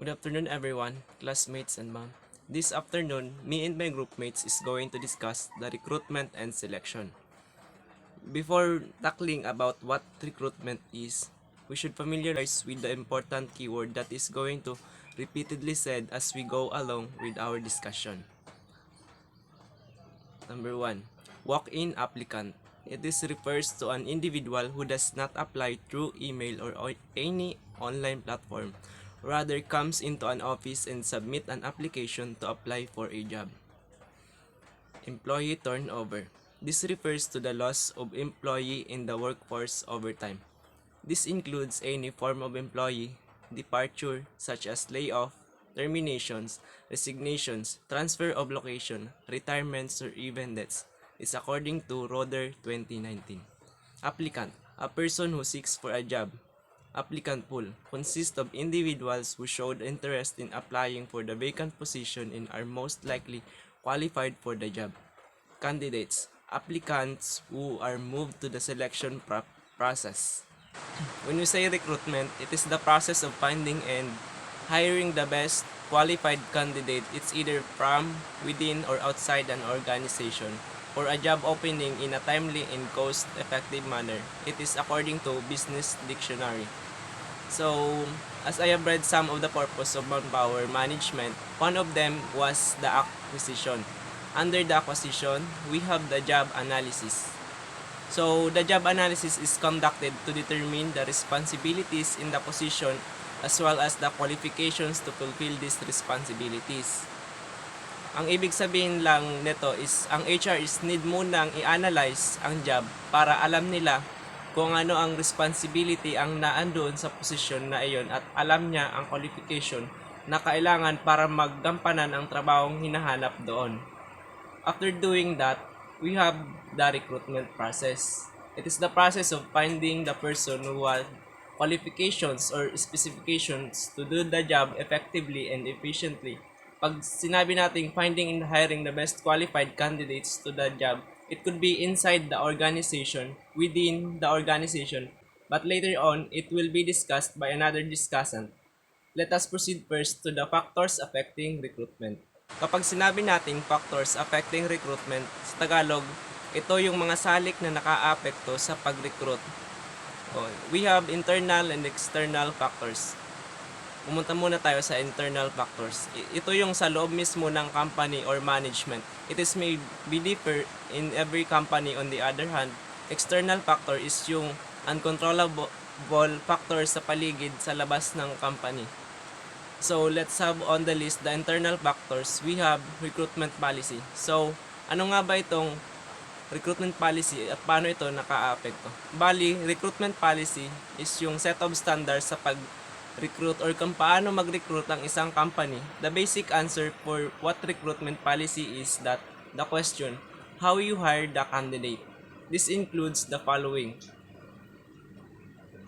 Good afternoon everyone, classmates and ma'am. This afternoon, me and my groupmates is going to discuss the recruitment and selection. Before tackling about what recruitment is, we should familiarize with the important keyword that is going to repeatedly said as we go along with our discussion. Number 1. Walk-in applicant. This refers to an individual who does not apply through email or any online platform, rather comes into an office and submit an application to apply for a job. Employee turnover. This refers to the loss of employee in the workforce over time. This includes any form of employee departure such as layoff, terminations, resignations, transfer of location, retirements, or even deaths. Is according to Roder 2019. Applicant, a person who seeks for a job. Applicant pool consists of individuals who showed interest in applying for the vacant position and are most likely qualified for the job. Candidates, applicants who are moved to the selection process. When we say recruitment, it is the process of finding and hiring the best qualified candidate. It's either from within or outside an organization for a job opening in a timely and cost-effective manner. It is according to Business Dictionary. So, as I have read some of the purpose of manpower management, one of them was the acquisition. Under the acquisition, we have the job analysis. So, the job analysis is conducted to determine the responsibilities in the position as well as the qualifications to fulfill these responsibilities. Ang ibig sabihin lang nito is ang HR is need munang i-analyze ang job para alam nila kung ano ang responsibility ang naandoon sa posisyon na iyon at alam niya ang qualification na kailangan para maggampanan ang trabahong hinahanap doon. After doing that, we have the recruitment process. It is the process of finding the person who has qualifications or specifications to do the job effectively and efficiently. Pag sinabi natin finding and hiring the best qualified candidates to the job, it could be inside the organization, within the organization, but later on, it will be discussed by another discussant. Let us proceed first to the factors affecting recruitment. Kapag sinabi nating factors affecting recruitment, sa Tagalog, ito yung mga salik na nakaapekto sa pag-recruit. We have internal and external factors. Pumunta muna tayo sa internal factors. Ito yung sa loob mismo ng company or management. It is may be differ in every company. On the other hand, external factor is yung uncontrollable factor sa paligid sa labas ng company. So, let's have on the list the internal factors. We have recruitment policy. So, ano nga ba itong recruitment policy at paano ito naka-apekto? Bali, recruitment policy is yung set of standards sa pag-recruit or kung paano mag-recruit ang isang company. The basic answer for what recruitment policy is that the question, how you hire the candidate. This includes the following.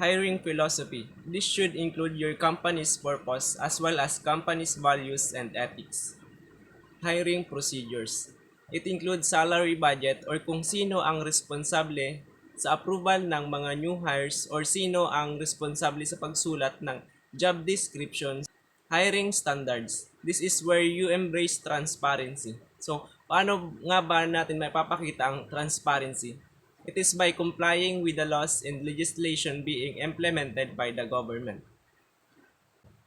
Hiring philosophy. This should include your company's purpose as well as company's values and ethics. Hiring procedures. It includes salary budget or kung sino ang responsable sa approval ng mga new hires or sino ang responsable sa pagsulat ng job descriptions. Hiring standards. This is where you embrace transparency. So, paano nga ba natin maipapakita ang transparency? It is by complying with the laws and legislation being implemented by the government.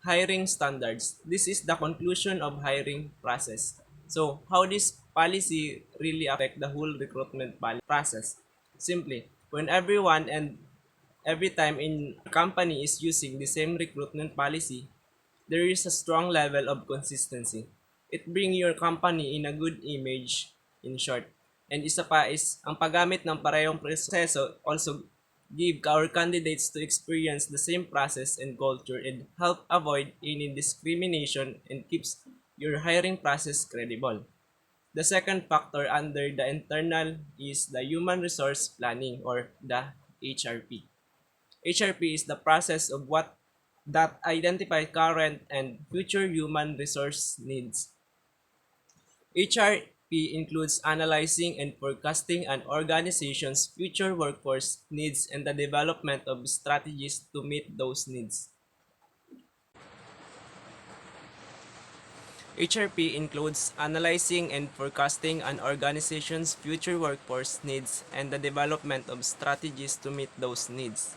Hiring standards. This is the conclusion of hiring process. So, how this policy really affect the whole recruitment process? Simply, when everyone and every time in company is using the same recruitment policy, there is a strong level of consistency. It brings your company in a good image, in short. And isa pa is, ang paggamit ng parehong proseso also give our candidates to experience the same process and culture and help avoid any discrimination and keeps your hiring process credible. The second factor under the internal is the human resource planning or the HRP. HRP is the process of what that identify current and future human resource needs. HRP includes analyzing and forecasting an organization's future workforce needs and the development of strategies to meet those needs. HRP includes analyzing and forecasting an organization's future workforce needs and the development of strategies to meet those needs.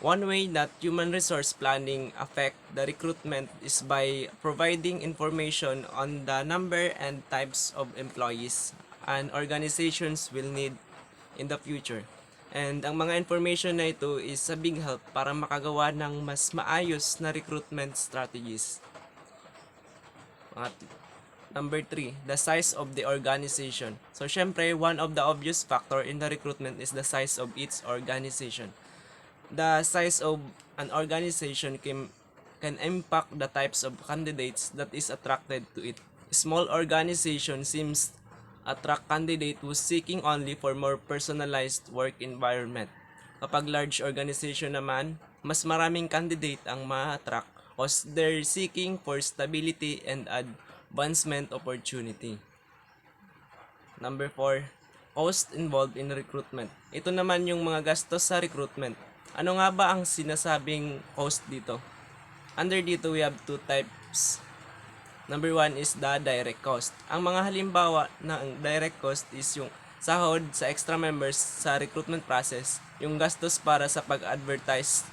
One way that human resource planning affect the recruitment is by providing information on the number and types of employees and organizations will need in the future. And ang mga information na ito is a big help para makagawa ng mas maayos na recruitment strategies. Number 3, the size of the organization. So, syempre, one of the obvious factor in the recruitment is the size of its organization. The size of an organization can impact the types of candidates that is attracted to it. Small organization seems attract candidate who's seeking only for more personalized work environment. Kapag large organization naman, mas maraming candidate ang ma-attract because they're seeking for stability and advancement opportunity. Number 4, cost involved in recruitment. Ito naman yung mga gastos sa recruitment. Ano nga ba ang sinasabing cost dito? Under dito, we have 2 types. Number 1 is the direct cost. Ang mga halimbawa ng direct cost is yung sahod sa extra members sa recruitment process, yung gastos para sa pag-advertise,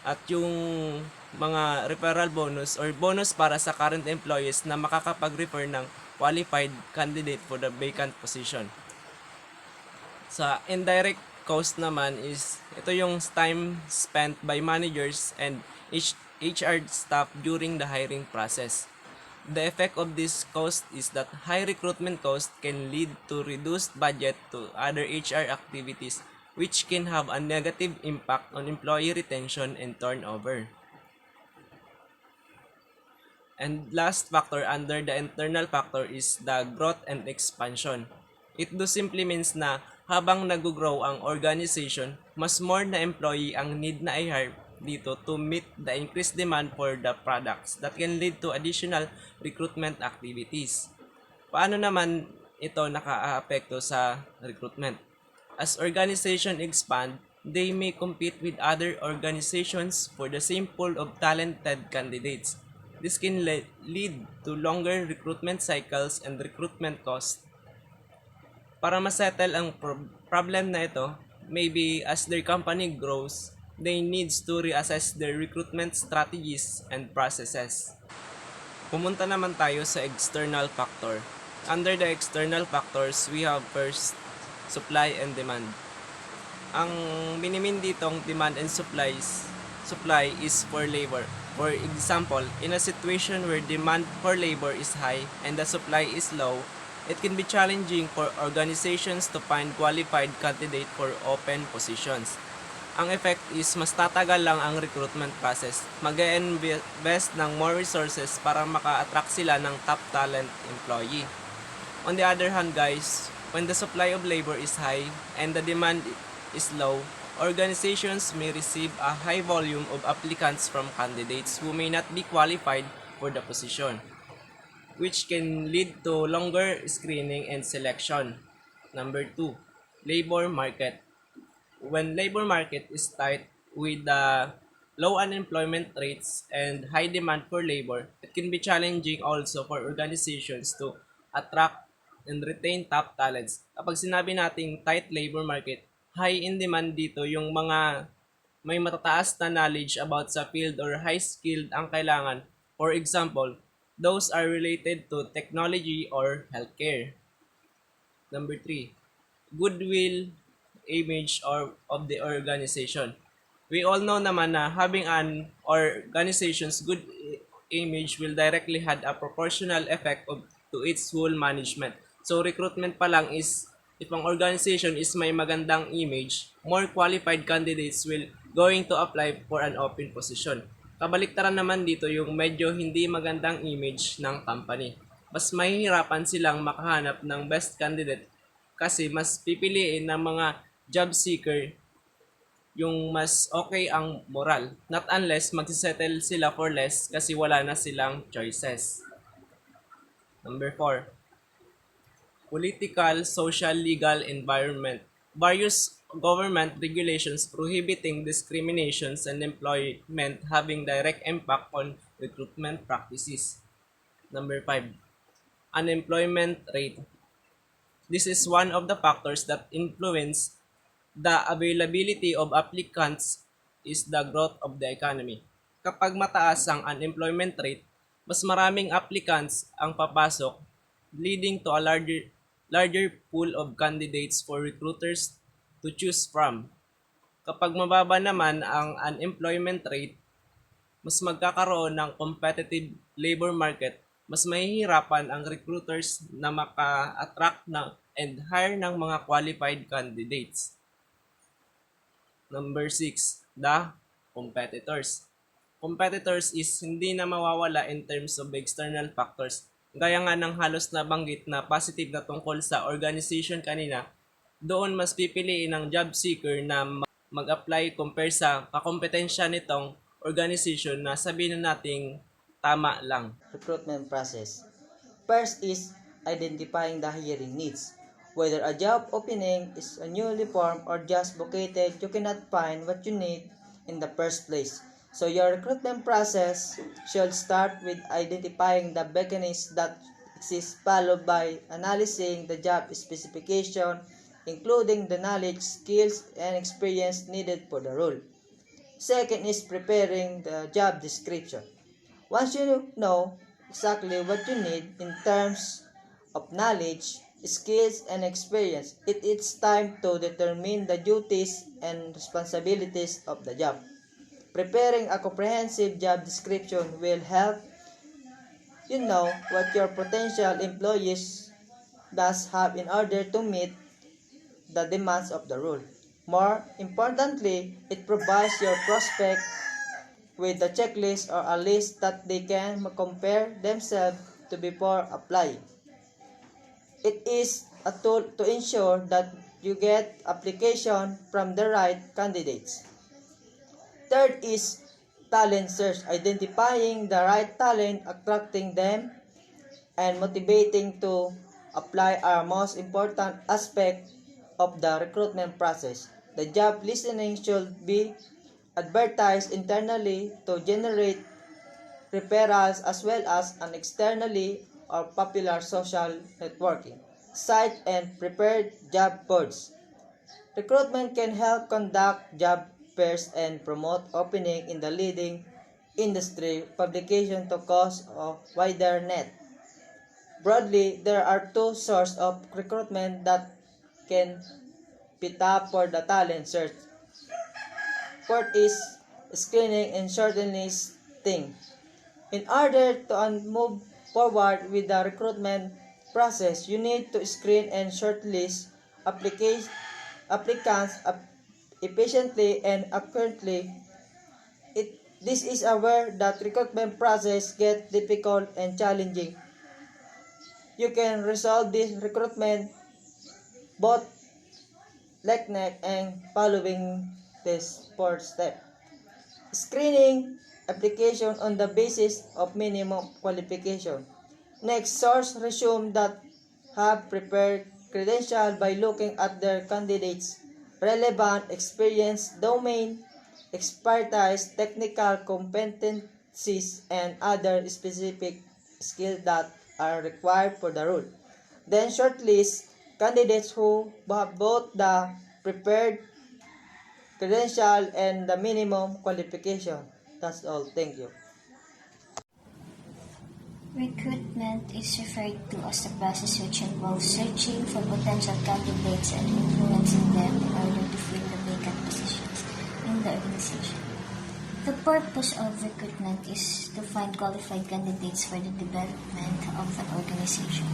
at yung mga referral bonus or bonus para sa current employees na makakapag-refer ng qualified candidate for the vacant position. Sa indirect cost naman is ito yung time spent by managers and HR staff during the hiring process. The effect of this cost is that high recruitment cost can lead to reduced budget to other HR activities, which can have a negative impact on employee retention and turnover. And last factor under the internal factor is the growth and expansion. It do simply means na habang nag-grow ang organization, mas more na employee ang need na i-hire dito to meet the increased demand for the products that can lead to additional recruitment activities. Paano naman ito naka-apekto sa recruitment? As organization expand, they may compete with other organizations for the same pool of talented candidates. This can lead to longer recruitment cycles and recruitment costs. Para masettle ang problem na ito, maybe as their company grows, they needs to reassess their recruitment strategies and processes. Pumunta naman tayo sa external factor. Under the external factors, we have first, supply and demand. Ang minimin ditong demand and supply is for labor. For example, in a situation where demand for labor is high and the supply is low, it can be challenging for organizations to find qualified candidate for open positions. Ang effect is mas tatagal lang ang recruitment process. Mag-invest ng more resources para maka-attract sila ng top talent employee. On the other hand guys, when the supply of labor is high and the demand is low, organizations may receive a high volume of applicants from candidates who may not be qualified for the position, which can lead to longer screening and selection. Number 2, labor market. When labor market is tight with the low unemployment rates and high demand for labor, it can be challenging also for organizations to attract and retain top talents. Kapag sinabi nating tight labor market, high in demand dito yung mga may matataas na knowledge about sa field or high skilled ang kailangan. For example, those are related to technology or healthcare. Number 3, goodwill image of the organization. We all know naman na having an organization's good image will directly have a proportional effect to its whole management. So recruitment pa lang is if ang organization is may magandang image, more qualified candidates will going to apply for an open position. Kabaliktaran naman dito yung medyo hindi magandang image ng company. Mas mahihirapan silang makahanap ng best candidate kasi mas pipiliin ng mga job seeker yung mas okay ang moral. Not unless magsisettle sila for less kasi wala na silang choices. Number 4, political, social, legal environment. Various government regulations prohibiting discriminations and employment having direct impact on recruitment practices. Number 5, unemployment rate. This is one of the factors that influence the availability of applicants is the growth of the economy. Kapag mataas ang unemployment rate, mas maraming applicants ang papasok, leading to a larger pool of candidates for recruiters to choose from. Kapag mababa naman ang unemployment rate, mas magkakaroon ng competitive labor market, mas mahihirapan ang recruiters na maka-attract and hire ng mga qualified candidates. Number 6, the competitors. Competitors is hindi na mawawala in terms of external factors. Gaya nga ng halos nabanggit na positive na tungkol sa organization kanina, doon mas pipiliin ng job seeker na mag-apply compare sa kakompetensya nitong organization na sabihin na nating tama lang. Recruitment process. First is identifying the hiring needs. Whether a job opening is a newly formed or just located, you cannot find what you need in the first place. So your recruitment process should start with identifying the vacancies that exist, followed by analyzing the job specification, including the knowledge, skills, and experience needed for the role. Second is preparing the job description. Once you know exactly what you need in terms of knowledge, skills, and experience, it is time to determine the duties and responsibilities of the job. Preparing a comprehensive job description will help you know what your potential employees does have in order to meet the demands of the role. More importantly, it provides your prospect with a checklist or a list that they can compare themselves to before applying. It is a tool to ensure that you get application from the right candidates. Third is talent search, identifying the right talent, attracting them, and motivating to apply are most important aspect of the recruitment process. The job listing should be advertised internally to generate referrals as well as an externally or popular social networking site and prepared job boards. Recruitment can help conduct job fairs and promote opening in the leading industry publication to cause a wider net. Broadly, there are two sources of recruitment that can be tapped for the talent search. Fourth is screening and shortlisting. In order to move forward with the recruitment process, you need to screen and shortlist applicants efficiently and accurately. This is where the recruitment process gets difficult and challenging. You can resolve this recruitment both bottleneck and following this fourth step. Screening application on the basis of minimum qualification. Next, source resume that have prepared credentials by looking at their candidates' relevant experience, domain, expertise, technical competencies, and other specific skills that are required for the role. Then shortlist candidates who have both the prepared credential and the minimum qualification. That's all. Thank you. Recruitment is referred to as the process which involves searching for potential candidates and influencing them in order to fill the vacant positions in the organization. The purpose of recruitment is to find qualified candidates for the development of an organization.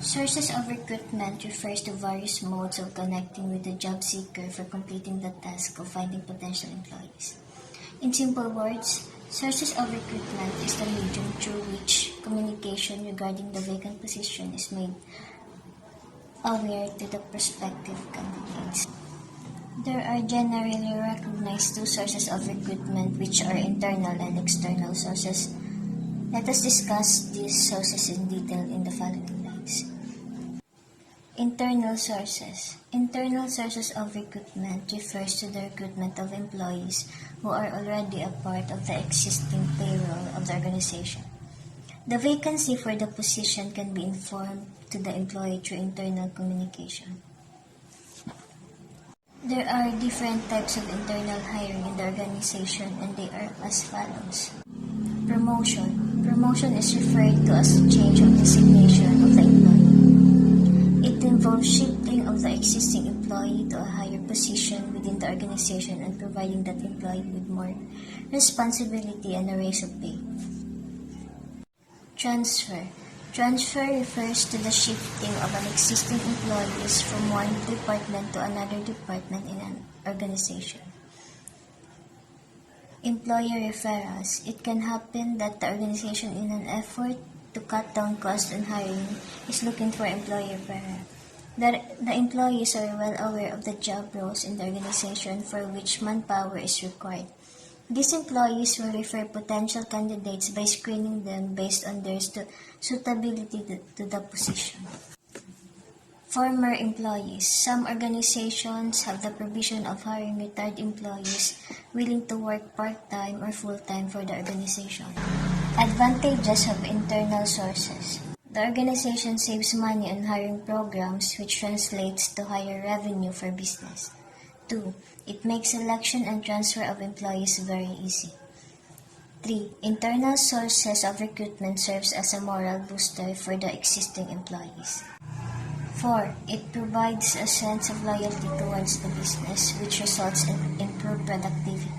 Sources of recruitment refers to various modes of connecting with the job seeker for completing the task of finding potential employees. In simple words, sources of recruitment is the medium through which communication regarding the vacant position is made aware to the prospective candidates. There are generally recognized two sources of recruitment, which are internal and external sources. Let us discuss these sources in detail in the following lines. Internal sources. Internal sources of recruitment refers to the recruitment of employees who are already a part of the existing payroll of the organization. The vacancy for the position can be informed to the employee through internal communication. There are different types of internal hiring in the organization, and they are as follows. Promotion. Promotion is referred to as a change of designation of the employee. It involves shifting of the existing employee to a higher position within the organization and providing that employee with more responsibility and a raise of pay. Transfer. Transfer refers to the shifting of an existing employee from one department to another department in an organization. Employer referrals. It can happen that the organization, in an effort to cut down costs on hiring, is looking for employee referral. The employees are well aware of the job roles in the organization for which manpower is required. These employees will refer potential candidates by screening them based on their suitability to the position. Former employees. Some organizations have the provision of hiring retired employees willing to work part-time or full-time for the organization. Advantages of internal sources. The organization saves money on hiring programs, which translates to higher revenue for business. 2. It makes selection and transfer of employees very easy. 3. Internal sources of recruitment serves as a moral booster for the existing employees. 4. It provides a sense of loyalty towards the business, which results in improved productivity.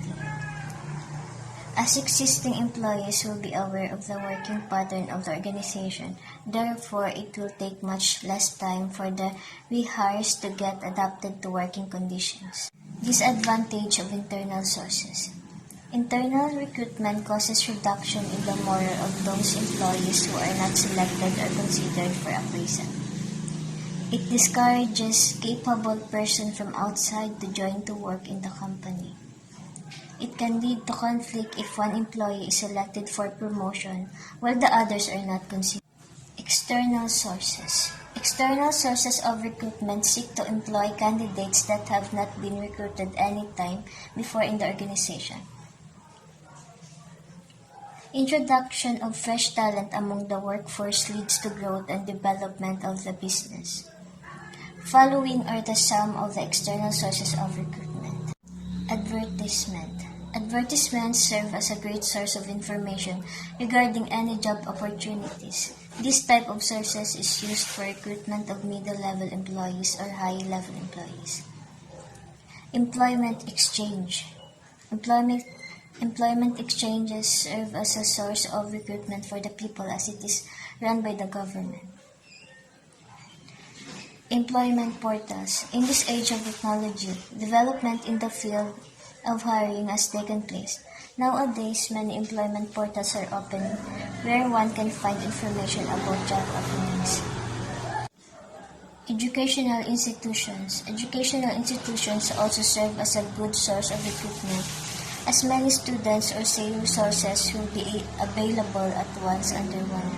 As existing employees will be aware of the working pattern of the organization, therefore it will take much less time for the rehires to get adapted to working conditions. Disadvantage of internal sources. Internal recruitment causes reduction in the morale of those employees who are not selected or considered for appraisal. It discourages capable persons from outside to join to work in the company. It can lead to conflict if one employee is selected for promotion while the others are not considered. External sources. External sources of recruitment seek to employ candidates that have not been recruited any time before in the organization. Introduction of fresh talent among the workforce leads to growth and development of the business. Following are the sum of the external sources of recruitment. Advertisement. Advertisements serve as a great source of information regarding any job opportunities. This type of sources is used for recruitment of middle-level employees or high-level employees. Employment exchange. Employment exchanges serve as a source of recruitment for the people as it is run by the government. Employment portals. In this age of technology, development in the field of hiring has taken place. Nowadays, many employment portals are open where one can find information about job openings. Educational institutions. Educational institutions also serve as a good source of recruitment, as many students or sales resources will be available at once under one.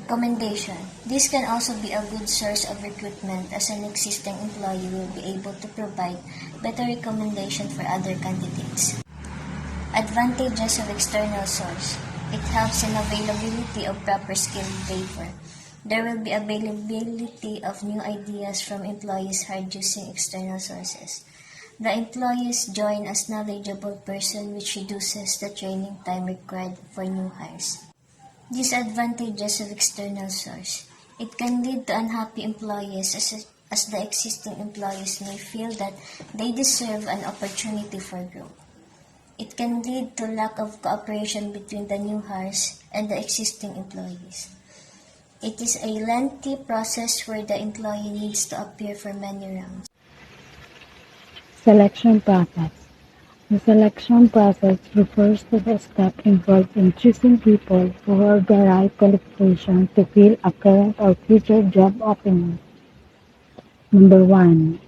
Commendation. This can also be a good source of recruitment, as an existing employee will be able to provide better recommendation for other candidates. Advantages of external source. It helps in availability of proper skilled labor. There will be availability of new ideas from employees hired using external sources. The employees join as knowledgeable person, which reduces the training time required for new hires. Disadvantages of external source. It can lead to unhappy employees as the existing employees may feel that they deserve an opportunity for growth. It can lead to lack of cooperation between the new hires and the existing employees. It is a lengthy process where the employee needs to appear for many rounds. Selection process. The selection process refers to the step involved in choosing people who have the right qualifications to fill a current or future job opening. Number 1.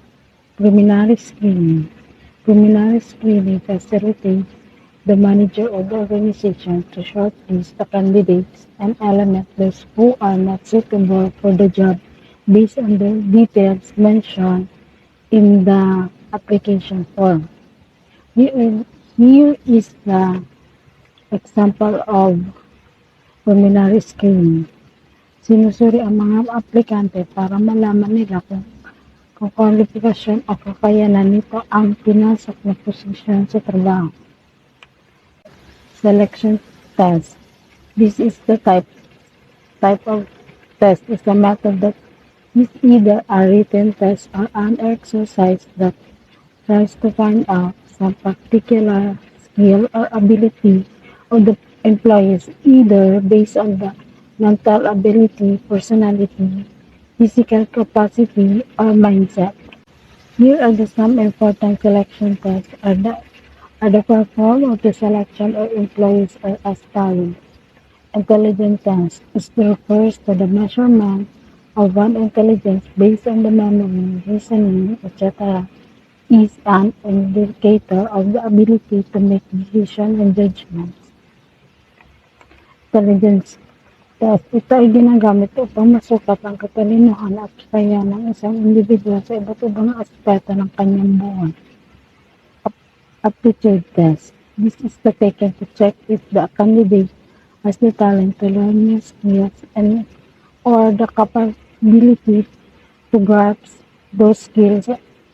Preliminary screening. Preliminary screening facilitates the manager of the organization to shortlist the candidates and eliminate those who are not suitable for the job based on the details mentioned in the application form. Here is the example of preliminary screening. Sinusuri ang mga aplikante para malaman nila kung kwalifikasyon o kakayanan nito ang pinasok na posisyon sa trabaho. Selection test. This is the type of test is a method that is either a written test or an exercise that tries to find out some particular skill or ability of the employees, either based on the mental ability, personality, physical capacity, or mindset. Here are some important selection tests are the perform of the selection of employees are as follows. Intelligence test is refers to the measurement of one intelligence based on the memory, reasoning, etc. is an indicator of the ability to make decisions and judgments. Intelligence test. Ito ay ginagamit upang masukat ang katalinuhan at kakayahan ng isang individual sa iba't ibang aspeto ng kanyang buhay. Aptitude test. This is the taken to check if the candidate has the talent to learn new skills and or the capability to grasp those skills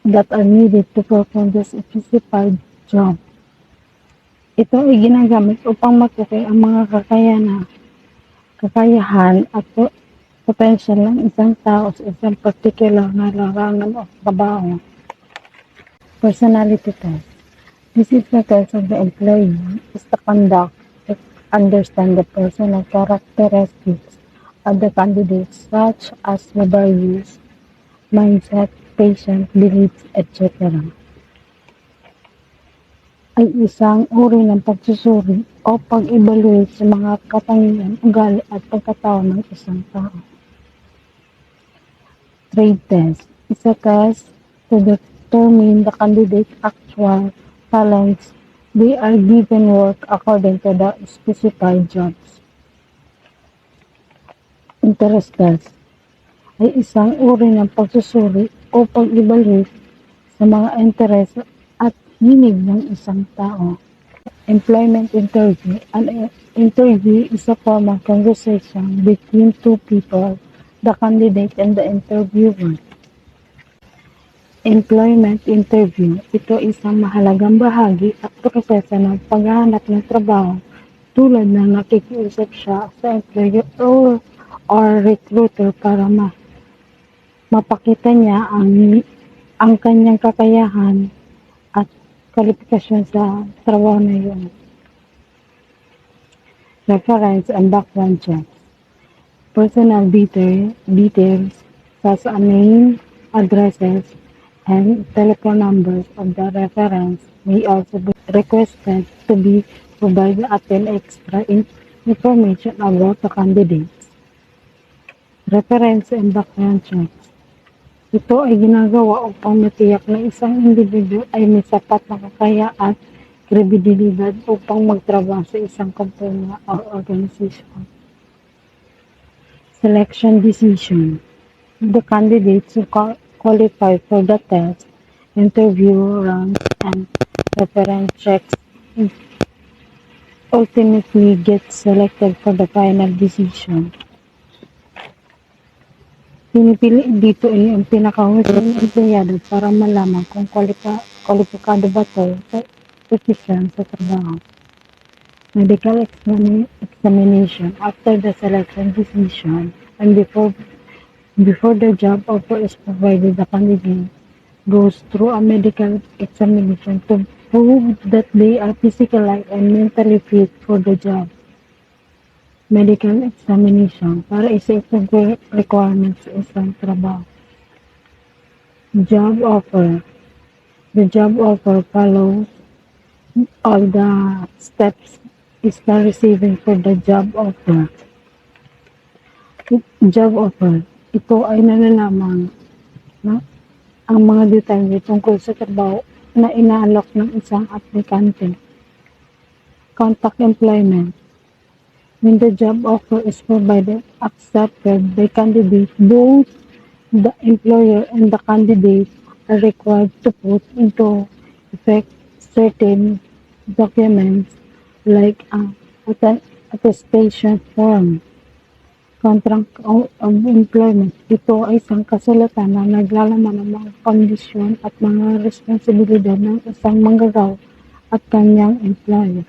that are needed to perform the specified job. Ito ay ginagamit upang matukoy ang mga kakayahan at potential ng isang tao sa isang particular na larangan o trabaho. Personality test. This is the test of the employee is to conduct to understand the personal characteristics of the candidates such as the values, mindset, patience, beliefs, etc. Ay isang uri ng pagsusuri o pag-evaluate sa mga katangian, ugali at pagkatao ng isang tao. Trade test is a test to determine the candidate's actual talents. They are given work according to the specified jobs. Interest test ay isang uri ng pagsusuri o pag-evaluate sa mga interes at hilig ng isang tao. Employment interview. An interview is a formal conversation between two people, the candidate and the interviewer. Employment interview. Ito isang mahalagang bahagi at proseso ng paghahanap ng trabaho tulad ng nakikiusap siya sa employer or recruiter para mapakita niya ang kanyang kakayahan at kwalifikasyon sa trabaho na yun. Reference and background checks. Personal details such as name, addresses, and telephone numbers of the reference may also be requested to be provided at extra information about the candidates. Reference and background checks. Ito ay ginagawa upang matiyak na isang individu ay may sapat na kakaya at kredibilidad upang magtrabaho sa isang kumpanya o organization. Selection decision. The candidates who qualify for the test, interview rounds, and reference checks ultimately get selected for the final decision. Pinipili dito ay ang pinakahusay na empleyado para malaman kung kwalipikado ba ito sa posisyon sa trabaho. Medical examination after the selection decision and before the job offer is provided, the candidate goes through a medical examination to prove that they are physically and mentally fit for the job. Medical examination para isa-isang requirements sa isang trabaho. Job offer. The job offer follows all the steps is the receiving for the job offer. Job offer. Ito ay nalalaman ang mga detalye tungkol sa trabaho na inaalok ng isang aplikante. Contact employment. When the job offer is provided, accepted by candidate, both the employer and the candidate are required to put into effect certain documents like attestation form, contract of employment. Ito ay isang kasulatan na naglalaman ng mga kondisyon at mga responsibilidad ng isang manggagawa at kanyang employer.